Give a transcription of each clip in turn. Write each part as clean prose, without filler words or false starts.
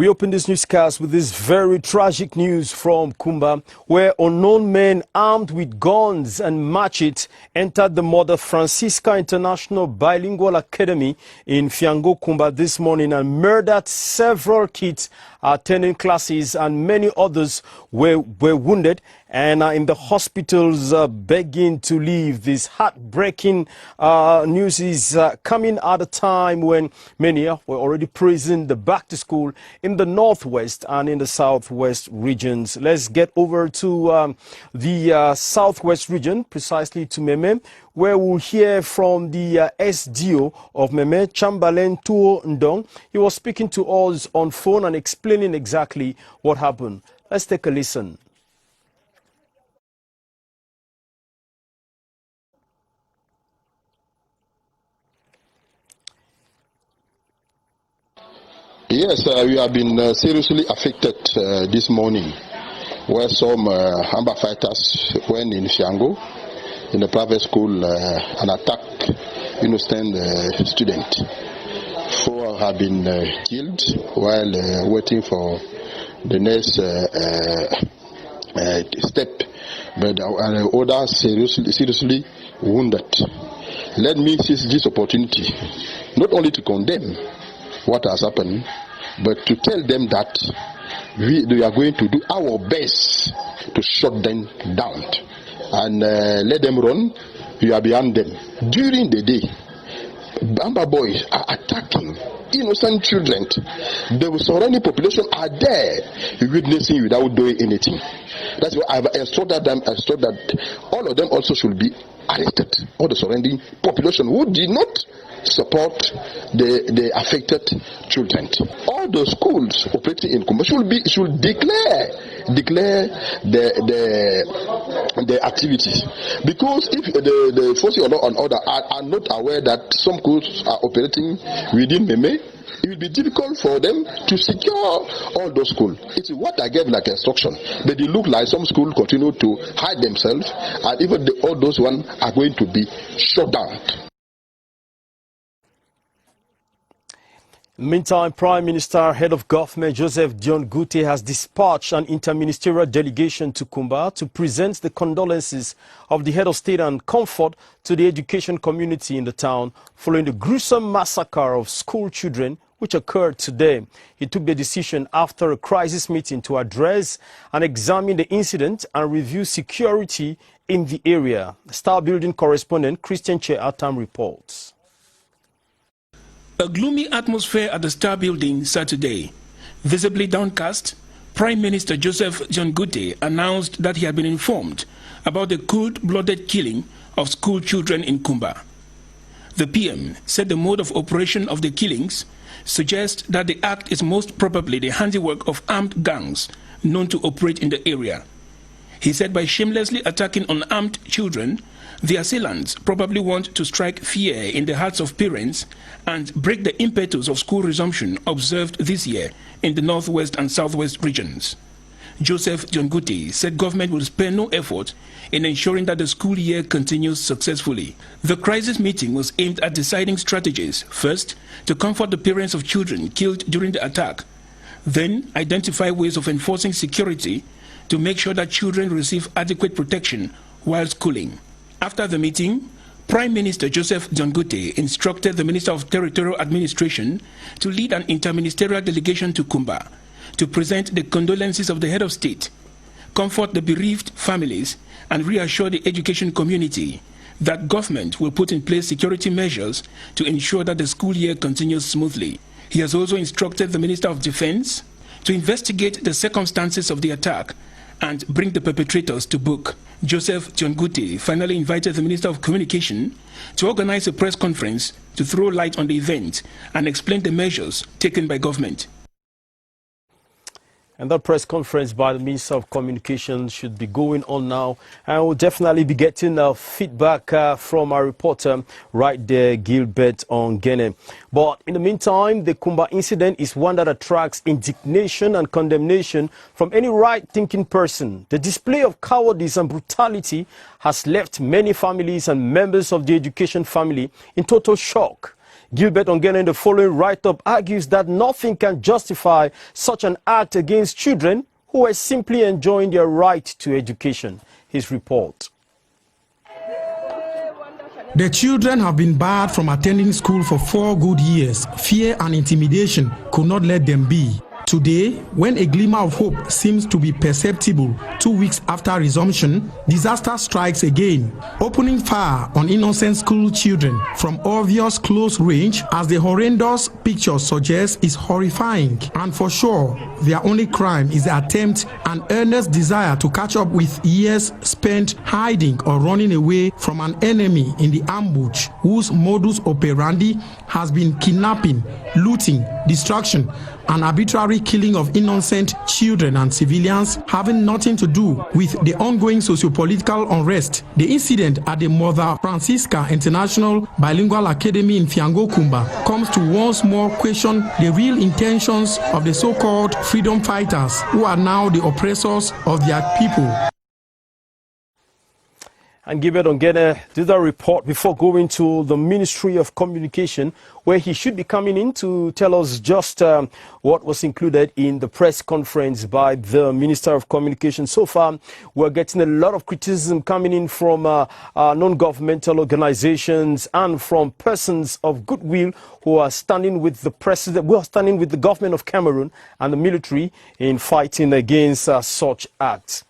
We open this newscast with this very tragic news from Kumba, where unknown men armed with guns and machetes entered the Mother Francisca International Bilingual Academy in Fiango, Kumba this morning and murdered several kids attending classes, and many others were wounded and are in the hospitals begging to leave. This heartbreaking news is coming at a time when many were already praising the back to school in the northwest and in the southwest regions. Let's get over to the southwest region, precisely to Kmer, where we'll hear from the SDO of Kmer, Chamberlain Tuo Ndong. He was speaking to us on phone and explaining exactly what happened. Let's take a listen. Yes, we have been seriously affected this morning, where some Amba fighters went in Fiango, in a private school, and attacked innocent student. 4 have been killed while waiting for the next step, but others seriously wounded. Let me seize this opportunity not only to condemn what has happened, but to tell them that we are going to do our best to shut them down and let them run. We are behind them. During the day, Bamba boys are attacking innocent children. The surrounding population are there witnessing without doing anything. That's why I've instructed that all of them also should be arrested. All the surrounding population who did not support the affected children. All the schools operating in Kmer should declare the activities, because if the forces of law and order are not aware that some schools are operating within Kmer, it will be difficult for them to secure all those schools. It's what I gave like instruction, but it look like some schools continue to hide themselves, and even all those ones are going to be shut down. Meantime, Prime Minister, Head of Government Joseph John Gute has dispatched an interministerial delegation to Kumba to present the condolences of the Head of State and comfort to the education community in the town following the gruesome massacre of school children which occurred today. He took the decision after a crisis meeting to address and examine the incident and review security in the area. Star Building correspondent Christian Che Atam reports. A gloomy atmosphere at the Star Building Saturday. Visibly downcast, Prime Minister Joseph John Gute announced that he had been informed about the cold-blooded killing of school children in Kumba. The PM said the mode of operation of the killings suggests that the act is most probably the handiwork of armed gangs known to operate in the area. He said by shamelessly attacking unarmed children, the assailants probably want to strike fear in the hearts of parents and break the impetus of school resumption observed this year in the northwest and southwest regions. Joseph John Gute said government will spare no effort in ensuring that the school year continues successfully. The crisis meeting was aimed at deciding strategies. First, to comfort the parents of children killed during the attack. Then, identify ways of enforcing security to make sure that children receive adequate protection while schooling. After the meeting, Prime Minister Joseph John Gute instructed the Minister of Territorial Administration to lead an interministerial delegation to Kumba to present the condolences of the head of state, comfort the bereaved families, and reassure the education community that government will put in place security measures to ensure that the school year continues smoothly. He has also instructed the Minister of Defense to investigate the circumstances of the attack and bring the perpetrators to book. Joseph John Gute finally invited the Minister of Communication to organize a press conference to throw light on the event and explain the measures taken by government. And that press conference by the Minister of Communication should be going on now. And we'll definitely be getting feedback from our reporter right there, Gilbert Ongene. But in the meantime, the Kumba incident is one that attracts indignation and condemnation from any right-thinking person. The display of cowardice and brutality has left many families and members of the education family in total shock. Gilbert Ongene in the following write-up argues that nothing can justify such an act against children who are simply enjoying their right to education. His report. The children have been barred from attending school for 4 good years. Fear and intimidation could not let them be. Today, when a glimmer of hope seems to be perceptible 2 weeks after resumption, disaster strikes again, opening fire on innocent school children from obvious close range, as the horrendous picture suggests, is horrifying. And for sure, their only crime is the attempt and earnest desire to catch up with years spent hiding or running away from an enemy in the ambush, whose modus operandi has been kidnapping, looting, destruction, and arbitrary killing of innocent children and civilians, having nothing to do with the ongoing socio-political unrest. The incident at the Mother Francisca International Bilingual Academy in Kumba comes to once more question the real intentions of the so-called freedom fighters, who are now the oppressors of their people. And Gilbert Ongene did that report before going to the Ministry of Communication, where he should be coming in to tell us just what was included in the press conference by the Minister of Communication. So far, we're getting a lot of criticism coming in from non-governmental organizations and from persons of goodwill who are standing with the president, who are standing with the government of Cameroon and the military in fighting against such acts.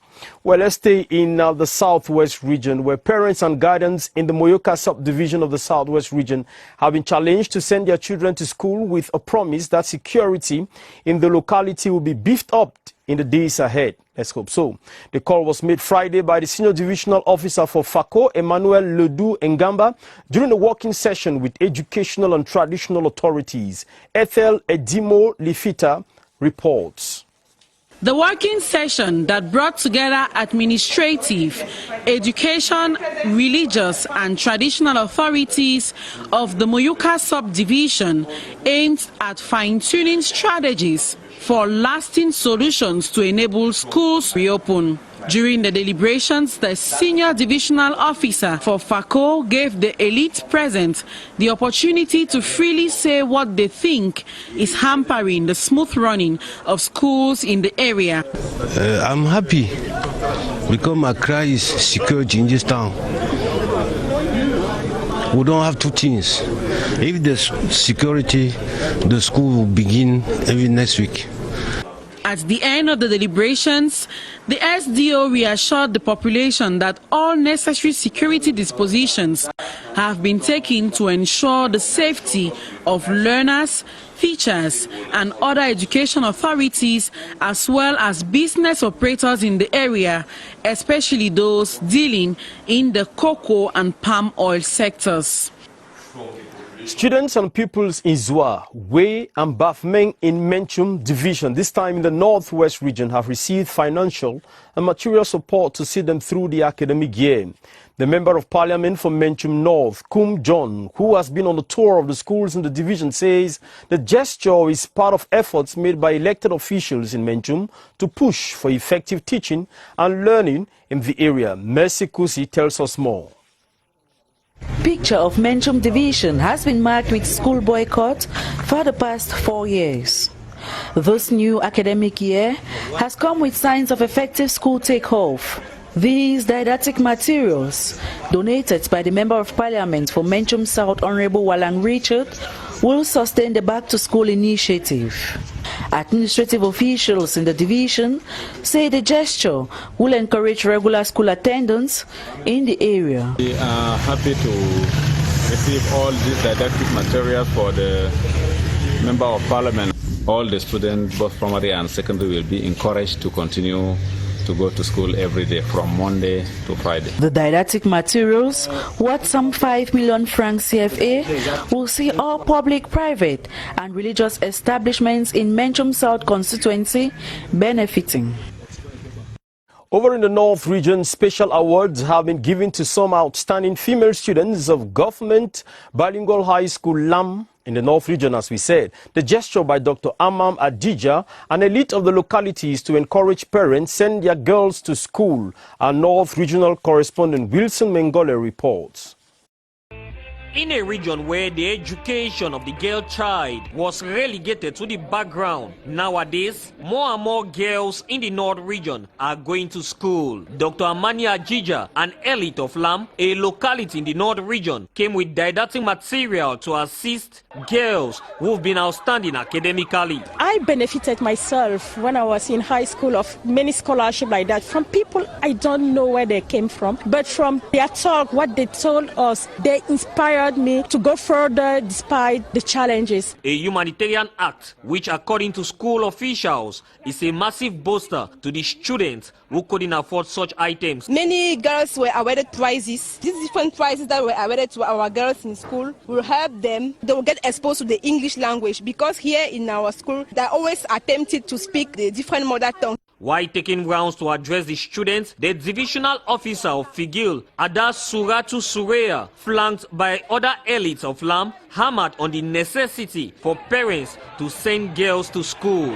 Well, let's stay in the Southwest region, where parents and guardians in the Moyoka subdivision of the Southwest region have been challenged to send their children to school with a promise that security in the locality will be beefed up in the days ahead. Let's hope so. The call was made Friday by the Senior Divisional Officer for FACO, Emmanuel Ledoux Ngamba, during a working session with educational and traditional authorities. Ethel Edimo Lifita reports. The working session that brought together administrative, education, religious and traditional authorities of the Moyoka subdivision aims at fine-tuning strategies for lasting solutions to enable schools to reopen. During the deliberations, the Senior Divisional Officer for FACO gave the elite present the opportunity to freely say what they think is hampering the smooth running of schools in the area. I'm happy because my cry is security in this town. We don't have two things. If there's security, the school will begin every next week. At the end of the deliberations, the SDO reassured the population that all necessary security dispositions have been taken to ensure the safety of learners, teachers, and other education authorities, as well as business operators in the area, especially those dealing in the cocoa and palm oil sectors. Students and pupils in Zwa, Wei and Bafmeng in Menchum Division, this time in the Northwest region, have received financial and material support to see them through the academic year. The Member of Parliament for Menchum North, Kum John, who has been on the tour of the schools in the division, says the gesture is part of efforts made by elected officials in Menchum to push for effective teaching and learning in the area. Mercy Kusi tells us more. Picture of Menchum Division has been marked with school boycott for the past 4 years. This new academic year has come with signs of effective school takeoff. These didactic materials, donated by the Member of Parliament for Menchum South, Honorable Walang Richard, will sustain the Back to School initiative. Administrative officials in the division say the gesture will encourage regular school attendance in the area. We are happy to receive all these didactic materials for the Member of Parliament. All the students, both primary and secondary, will be encouraged to continue to go to school every day from Monday to Friday. The didactic materials, worth some 5 million francs CFA, will see all public, private and religious establishments in Menchum South constituency benefiting. Over in the North region, special awards have been given to some outstanding female students of Government Bilingual High School Lam in the North region, as we said. The gesture by Dr. Amam Adija, an elite of the localities, to encourage parents send their girls to school. Our North regional correspondent Wilson Mengole reports. In a region where the education of the girl child was relegated to the background, nowadays, more and more girls in the North region are going to school. Dr. Amania Jija, an elite of Lam, a locality in the North region, came with didactic material to assist girls who've been outstanding academically. I benefited myself when I was in high school of many scholarships like that from people I don't know where they came from, but from their talk, what they told us, they inspired me to go further despite the challenges. A humanitarian act, which according to school officials is a massive booster to the students who couldn't afford such items. Many girls were awarded prizes. These different prizes that were awarded to our girls in school will help them. They will get exposed to the English language, because here in our school they always attempted to speak the different mother tongue. While taking rounds to address the students, the divisional officer of Figil, Ada Suratu Sureya, flanked by other elites of Lam, hammered on the necessity for parents to send girls to school.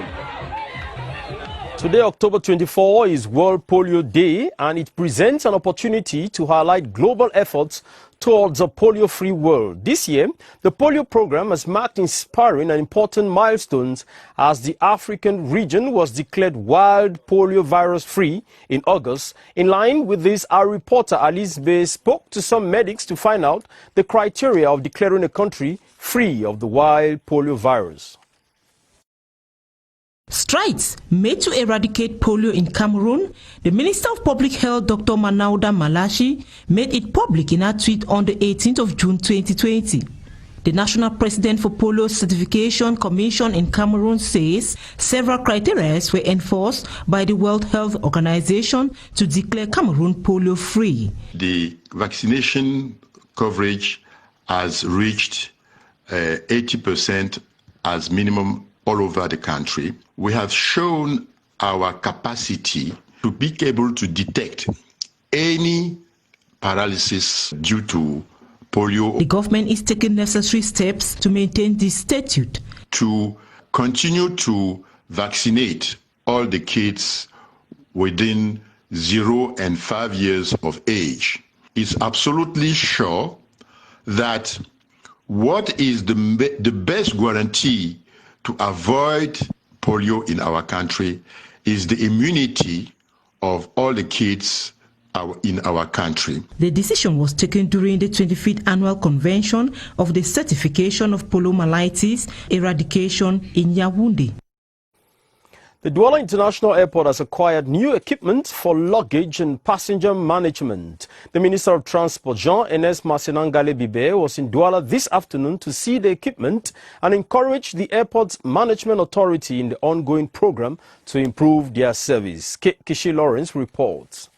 Today, October 24, is World Polio Day, and it presents an opportunity to highlight global efforts towards a polio-free world. This year, the polio program has marked inspiring and important milestones as the African region was declared wild polio virus-free in August. In line with this, our reporter Alice Bay spoke to some medics to find out the criteria of declaring a country free of the wild polio virus. Strides made to eradicate polio in Cameroon. The Minister of Public Health, Dr. Manauda Malashi, made it public in a tweet on the 18th of June 2020. The National President for Polio Certification Commission in Cameroon says several criteria were enforced by the World Health Organization to declare Cameroon polio-free. The vaccination coverage has reached 80% as minimum all over the country. We have shown our capacity to be able to detect any paralysis due to polio. The government is taking necessary steps to maintain this statute. To continue to vaccinate all the kids within 0 and 5 years of age is absolutely sure that what is the best guarantee to avoid polio in our country is the immunity of all the kids in our country. The decision was taken during the 25th annual convention of the certification of poliomyelitis eradication in Yaoundé. The Douala International Airport has acquired new equipment for luggage and passenger management. The Minister of Transport, Jean-Enes Massenangale Bibe, was in Douala this afternoon to see the equipment and encourage the airport's management authority in the ongoing program to improve their service. Kishi Lawrence reports.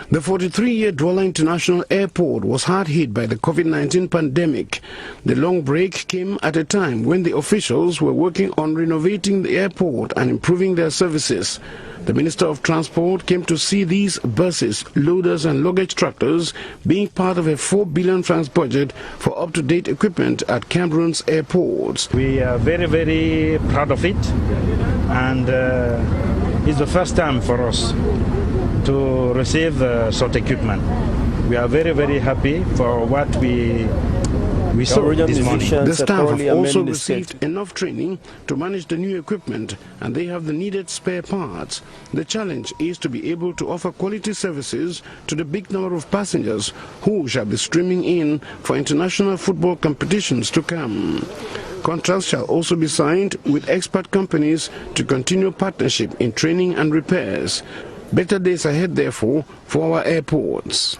The 43-year Douala International Airport was hard hit by the COVID-19 pandemic. The long break came at a time when the officials were working on renovating the airport and improving their services. The Minister of Transport came to see these buses, loaders and luggage tractors being part of a 4 billion francs budget for up-to-date equipment at Cameroon's airports. We are very, very proud of it, and it's the first time for us to receive such equipment. We are very, very happy for what we saw this morning. The staff have also received enough training to manage the new equipment, and they have the needed spare parts. The challenge is to be able to offer quality services to the big number of passengers who shall be streaming in for international football competitions to come. Contracts shall also be signed with expert companies to continue partnership in training and repairs. Better days ahead, therefore, for our airports.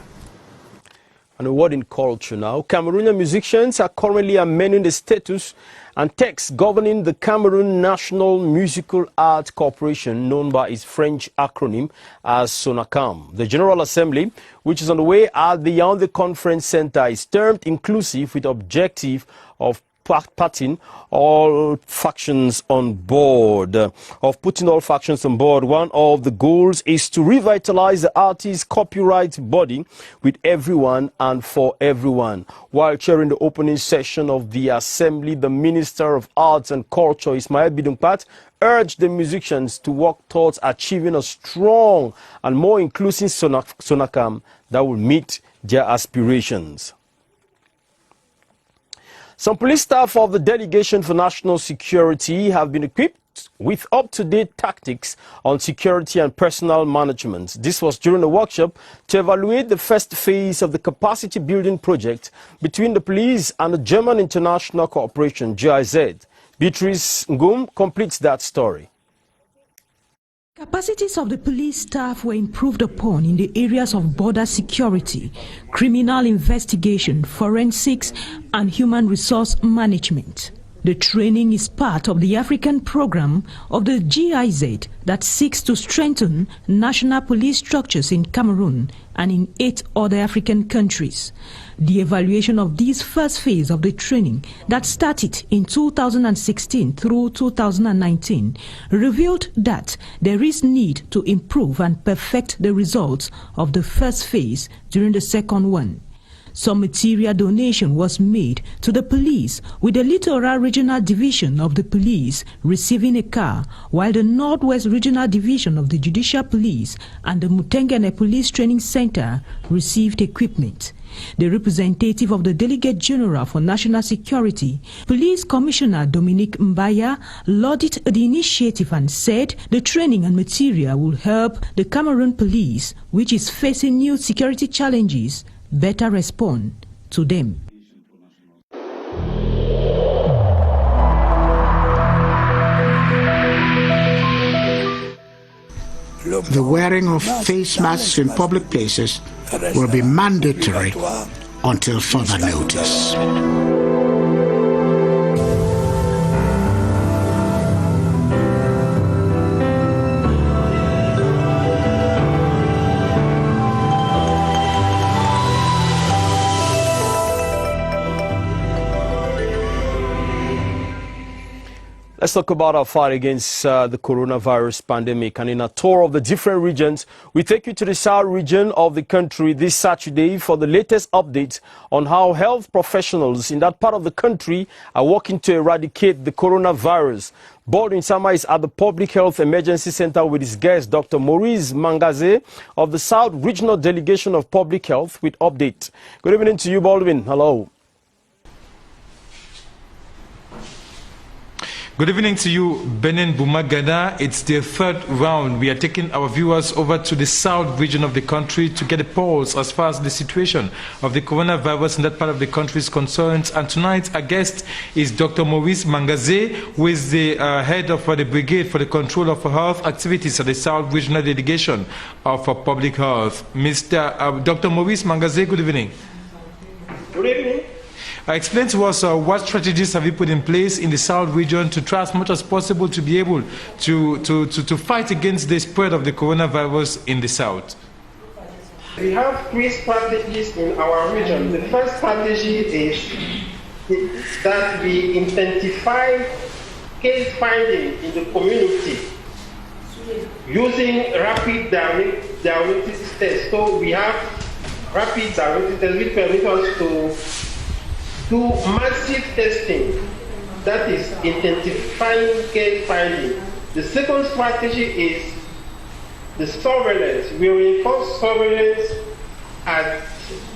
And a word in culture now. Cameroonian musicians are currently amending the status and text governing the Cameroon National Musical Arts Corporation, known by its French acronym as SONACAM. The General Assembly, which is on the way at the Yaoundé Conference Center, is termed inclusive with the objective of putting all factions on board. One of the goals is to revitalize the artist's copyright body with everyone and for everyone. While chairing the opening session of the assembly, the Minister of Arts and Culture, Ismail Bidungpat, urged the musicians to work towards achieving a strong and more inclusive SONACAM that will meet their aspirations. Some police staff of the Delegation for National Security have been equipped with up-to-date tactics on security and personnel management. This was during a workshop to evaluate the first phase of the capacity building project between the police and the German International Cooperation, GIZ. Beatrice Ngum completes that story. Capacities of the police staff were improved upon in the areas of border security, criminal investigation, forensics, and human resource management. The training is part of the African program of the GIZ that seeks to strengthen national police structures in Cameroon and in 8 other African countries. The evaluation of this first phase of the training that started in 2016 through 2019 revealed that there is need to improve and perfect the results of the first phase during the second one. Some material donation was made to the police, with the Littoral Regional Division of the police receiving a car, while the Northwest Regional Division of the Judicial Police and the Mutengene Police Training Center received equipment. The representative of the Delegate General for National Security, Police Commissioner Dominique Mbaya, lauded the initiative and said the training and material will help the Cameroon police, which is facing new security challenges, better respond to them. The wearing of face masks in public places will be mandatory until further notice. Let's talk about our fight against the coronavirus pandemic. And in a tour of the different regions, we take you to the South region of the country this Saturday for the latest updates on how health professionals in that part of the country are working to eradicate the coronavirus. Baldwin Sama is at the Public Health Emergency Center with his guest, Dr. Maurice Mangaze of the South Regional Delegation of Public Health with update. Good evening to you, Baldwin. Hello. Good evening to you, Benin Bumagada. It's the third round. We are taking our viewers over to the south region of the country to get a pulse as far as the situation of the coronavirus in that part of the country is concerned. And tonight, our guest is Dr. Maurice Mangaze, who is the head of the Brigade for the Control of Health Activities at the South Regional Delegation of Public Health. Dr. Maurice Mangaze, good evening. Good evening. Explain to us what strategies have you put in place in the South region to try as much as possible to be able to fight against the spread of the coronavirus in the South? We have 3 strategies in our region. The first strategy is that we intensify case finding in the community using rapid diagnostic tests. So we have rapid diagnostic tests which permit us to do massive testing, that is intensifying case finding. The second strategy is the surveillance. We reinforce surveillance at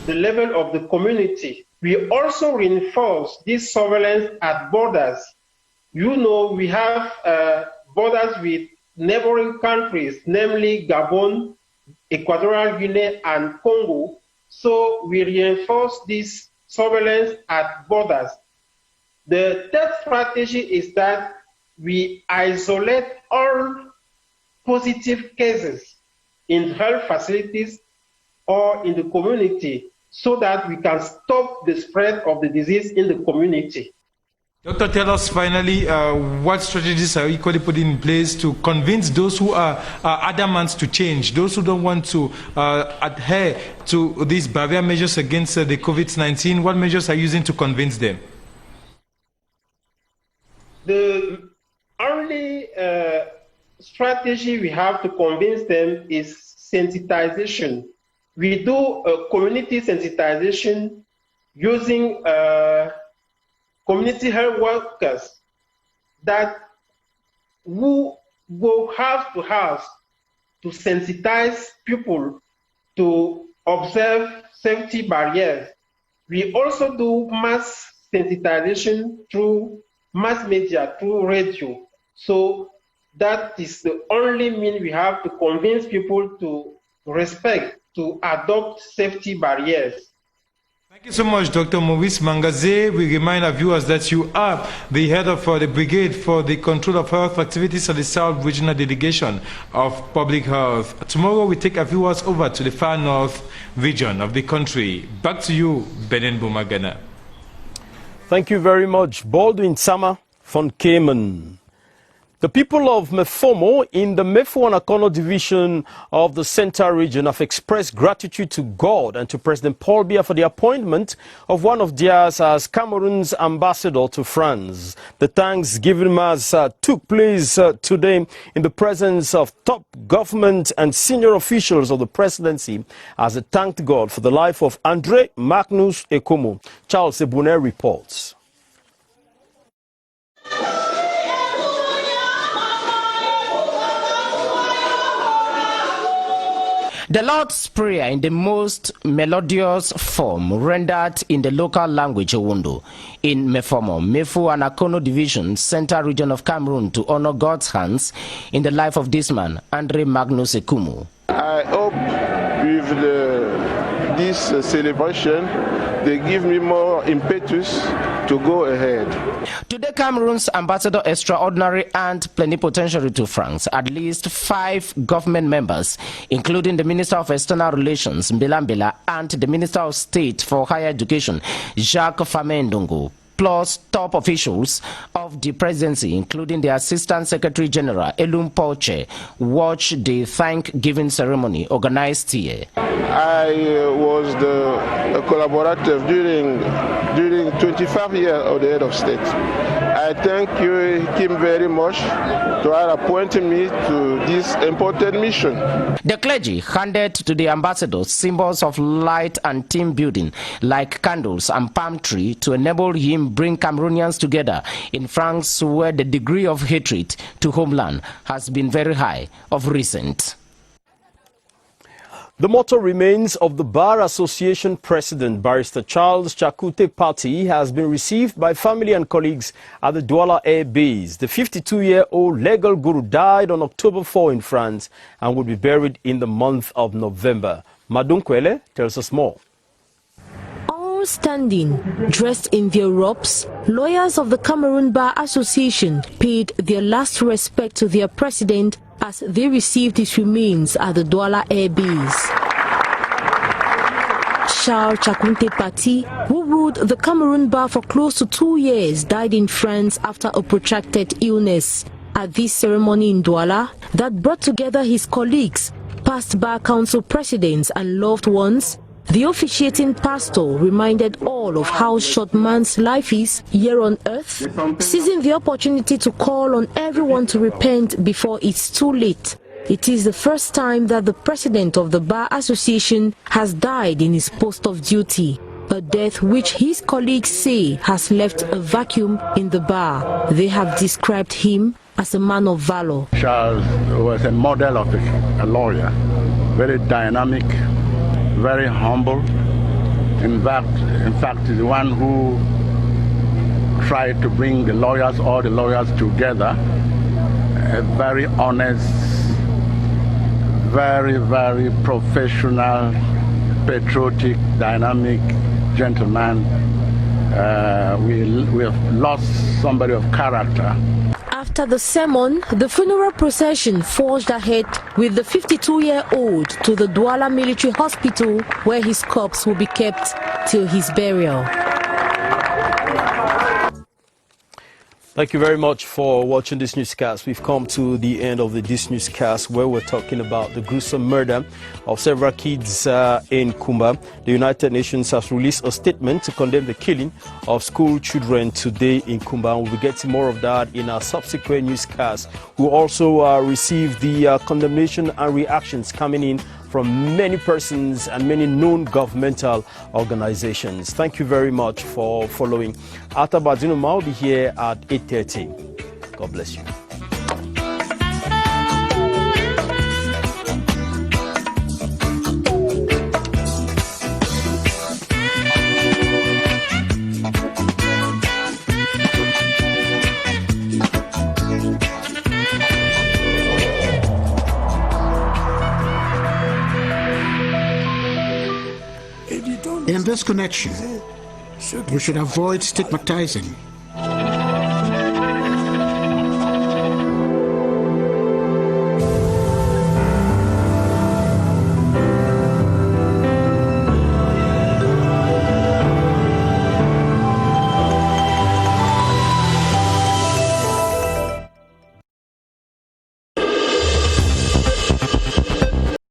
the level of the community. We also reinforce this surveillance at borders. You know, we have borders with neighboring countries, namely Gabon, Equatorial Guinea, and Congo. So we reinforce this surveillance at borders. The third strategy is that we isolate all positive cases in health facilities or in the community so that we can stop the spread of the disease in the community. Doctor, tell us finally what strategies are equally put in place to convince those who are adamant to change, those who don't want to adhere to these barrier measures against the COVID-19. What measures are you using to convince them? The only strategy we have to convince them is sensitization. We do community sensitization using community health workers that who go house to house to sensitize people to observe safety barriers. We also do mass sensitization through mass media, through radio. So that is the only means we have to convince people to respect, to adopt safety barriers. Thank you so much, Dr. Maurice Mangaze. We remind our viewers that you are the head of the Brigade for the Control of Health Activities of the South Regional Delegation of Public Health. Tomorrow, we take our viewers over to the far north region of the country. Back to you, Benen Bumagana. Thank you very much, Baldwin Sama von Kmer. The people of Mefomo in the Mefo-Anakono division of the Central region have expressed gratitude to God and to President Paul Biya for the appointment of one of theirs as Cameroon's ambassador to France. The Thanksgiving Mass took place today in the presence of top government and senior officials of the presidency as they thanked God for the life of André Magnus Ekomo. Charles Ebune reports. The Lord's Prayer in the most melodious form rendered in the local language Owundo in Mefomo, Mefo-Anakono Division, Central Region of Cameroon to honor God's hands in the life of this man, André Magnus Ekomo. I hope with this celebration they give me more impetus to go ahead. Today, Cameroon's ambassador extraordinary and plenipotentiary to France, at least 5 government members, including the Minister of External Relations, Mbela, and the Minister of State for Higher Education, Jacques Famendongo, plus top officials of the presidency, including the Assistant Secretary General, Elum Poche, watch the thanksgiving ceremony organized here. I was the collaborator during 25 years of the head of state. I thank him very much to appointing me to this important mission. The clergy handed to the ambassador symbols of light and team building like candles and palm tree to enable him bring Cameroonians together in France, where the degree of hatred to homeland has been very high of recent. The motto remains of the Bar Association President, Barrister Charles Chakute Party, has been received by family and colleagues at the Douala Air Base. The 52-year-old legal guru died on October 4 in France and will be buried in the month of November. Madunkwele tells us more. All standing, dressed in their robes, lawyers of the Cameroon Bar Association paid their last respect to their president as they received his remains at the Douala Air Base. Charles Chakunte Pati, who ruled the Cameroon Bar for close to 2 years, died in France after a protracted illness. At this ceremony in Douala that brought together his colleagues, past Bar Council presidents and loved ones, the officiating pastor reminded all of how short man's life is here on earth, seizing the opportunity to call on everyone to repent before it's too late. It is the first time that the president of the Bar Association has died in his post of duty, a death which his colleagues say has left a vacuum in the bar. They have described him as a man of valor. Charles was a model of a lawyer, very dynamic, very humble. In fact, the one who tried to bring all the lawyers together. A very honest, very, very professional, patriotic, dynamic gentleman. We have lost somebody of character. After the sermon, the funeral procession forged ahead with the 52-year-old to the Douala Military Hospital, where his corpse will be kept till his burial. Thank you very much for watching this newscast. We've come to the end of this newscast where we're talking about the gruesome murder of several kids in Kmer. The United Nations has released a statement to condemn the killing of school children today in Kmer. We'll be getting more of that in our subsequent newscast. We'll also receive the condemnation and reactions coming in from many persons and many known governmental organizations. Thank you very much for following. Atabadinuma will be here at 8:30. God bless you. In this connection, we should avoid stigmatizing